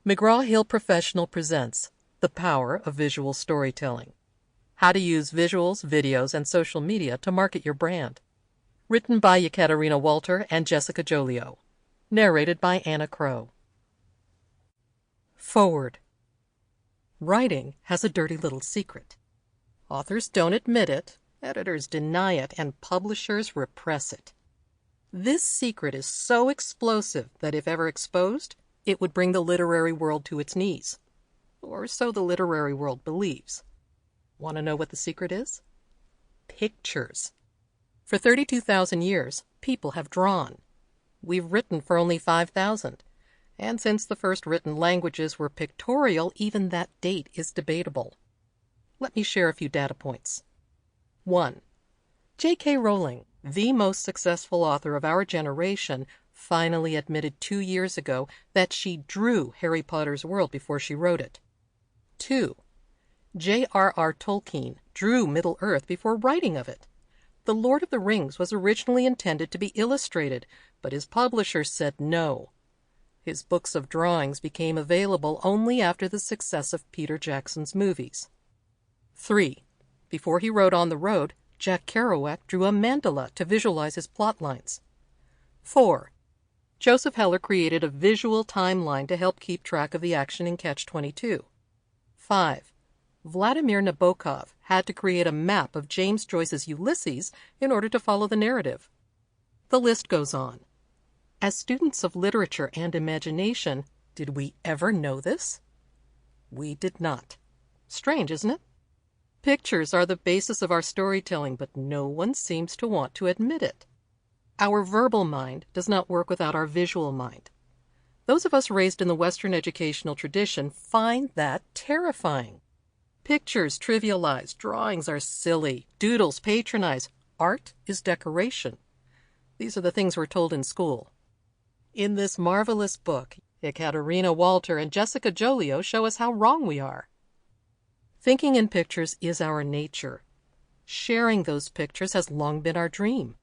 McGraw-Hill Professional presents The Power of Visual Storytelling. How to use visuals, videos, and social media to market your brand. Written by Ekaterina Walter and Jessica Jolio. Narrated by Crowe. Forward. Writing has a dirty little secret. Authors don't admit it, editors deny it, and publishers repress it. This secret is so explosive that if ever exposed, it would bring the literary world to its knees. Or so the literary world believes. Want to know what the secret is? Pictures. For 32,000 years, people have drawn. We've written for only 5,000. And since the first written languages were pictorial, even that date is debatable. Let me share a few data points. 1. J.K. Rowling, the most successful author of our generation, finally admitted 2 years ago that she drew Harry Potter's world before she wrote it. 2. J.R.R. Tolkien drew Middle-earth before writing of it. The Lord of the Rings was originally intended to be illustrated, but his publisher said no. His books of drawings became available only after the success of Peter Jackson's movies. 3. Before he wrote On the Road, Jack Kerouac drew a mandala to visualize his plot lines. 4. Joseph Heller created a visual timeline to help keep track of the action in Catch-22. 5. Vladimir Nabokov had to create a map of James Joyce's Ulysses in order to follow the narrative. The list goes on. As students of literature and imagination, did we ever know this? We did not. Strange, isn't it? Pictures are the basis of our storytelling, but no one seems to want to admit it. Our verbal mind does not work without our visual mind. Those of us raised in the Western educational tradition find that terrifying. Pictures trivialize, drawings are silly, doodles patronize, art is decoration. These are the things we're told in school. In this marvelous book, Ekaterina Walter and Jessica Jolio show us how wrong we are. Thinking in pictures is our nature. Sharing those pictures has long been our dream.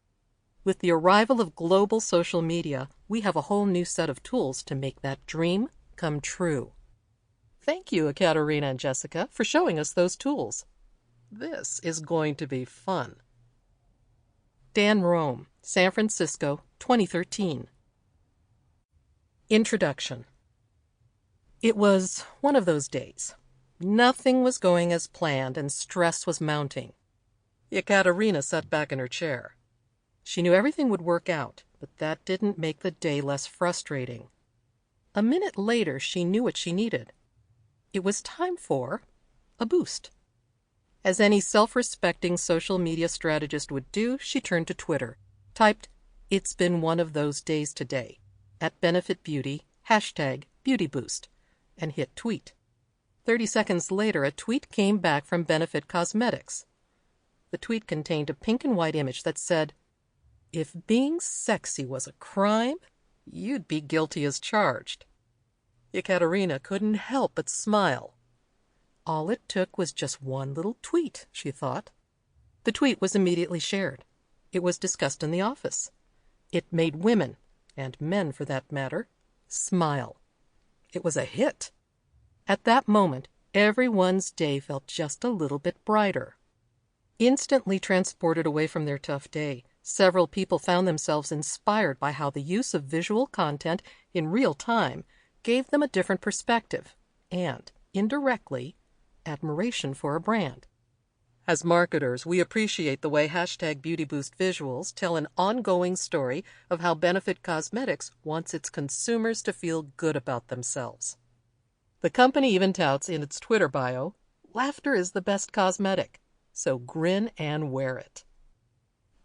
With the arrival of global social media, we have a whole new set of tools to make that dream come true. Thank you, Ekaterina and Jessica, for showing us those tools. This is going to be fun. Dan Rome, San Francisco, 2013. Introduction. It was one of those days. Nothing was going as planned and stress was mounting. Ekaterina sat back in her chair. She knew everything would work out, but that didn't make the day less frustrating. A minute later, she knew what she needed. It was time for a boost. As any self-respecting social media strategist would do, she turned to Twitter, typed, "It's been one of those days today," at Benefit Beauty, #BeautyBoost, and hit tweet. 30 seconds later, a tweet came back from Benefit Cosmetics. The tweet contained a pink and white image that said, "If being sexy was a crime, you'd be guilty as charged." Ekaterina couldn't help but smile. All it took was just one little tweet, she thought. The tweet was immediately shared. It was discussed in the office. It made women, and men for that matter, smile. It was a hit. At that moment, everyone's day felt just a little bit brighter. Instantly transported away from their tough day, several people found themselves inspired by how the use of visual content in real time gave them a different perspective and, indirectly, admiration for a brand. As marketers, we appreciate the way #BeautyBoost visuals tell an ongoing story of how Benefit Cosmetics wants its consumers to feel good about themselves. The company even touts in its Twitter bio, "Laughter is the best cosmetic, so grin and wear it."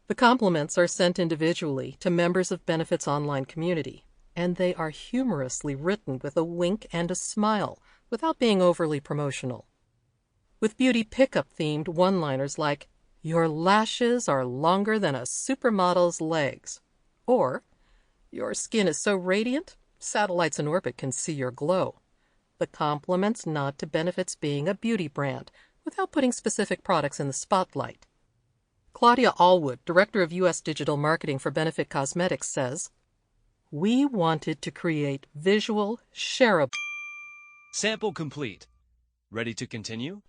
The compliments are sent individually to members of Benefit's online community, and they are humorously written with a wink and a smile without being overly promotional. With beauty pickup-themed one-liners like, "Your lashes are longer than a supermodel's legs," or, "Your skin is so radiant, satellites in orbit can see your glow." The compliments nod to Benefit's being a beauty brand without putting specific products in the spotlight. Claudia Allwood, Director of U.S. Digital Marketing for Benefit Cosmetics, says, "We wanted to create visual, shareable Sample complete. Ready to continue?